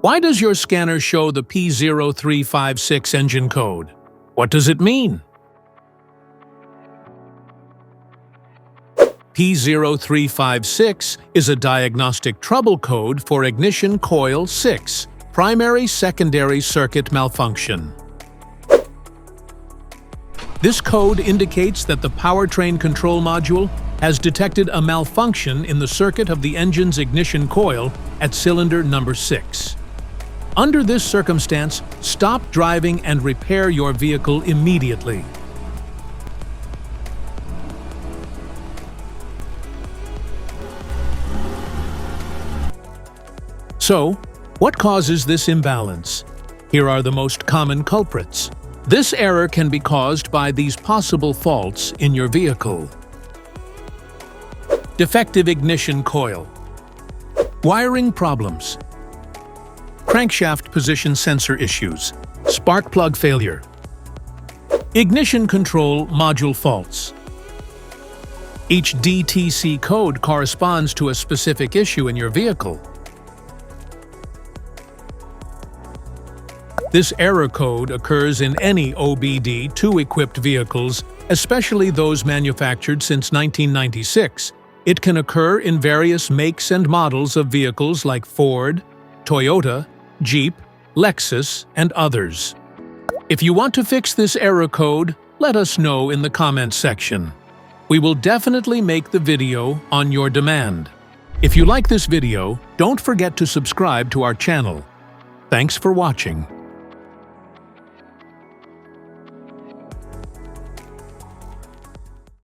Why does your scanner show the P0356 engine code? What does it mean? P0356 is a diagnostic trouble code for Ignition Coil 6 primary-secondary circuit malfunction. This code indicates that the powertrain control module has detected a malfunction in the circuit of the engine's ignition coil at cylinder number 6. Under this circumstance, stop driving and repair your vehicle immediately. So, what causes this imbalance? Here are the most common culprits. This error can be caused by these possible faults in your vehicle. Defective ignition coil. Wiring problems. Crankshaft position sensor issues. Spark plug failure. Ignition control module faults. Each DTC code corresponds to a specific issue in your vehicle. This error code occurs in any OBD2-equipped vehicles, especially those manufactured since 1996. It can occur in various makes and models of vehicles like Ford, Toyota, Jeep, Lexus, and others. If you want to fix this error code, let us know in the comments section. We will definitely make the video on your demand. If you like this video, don't forget to subscribe to our channel. Thanks for watching.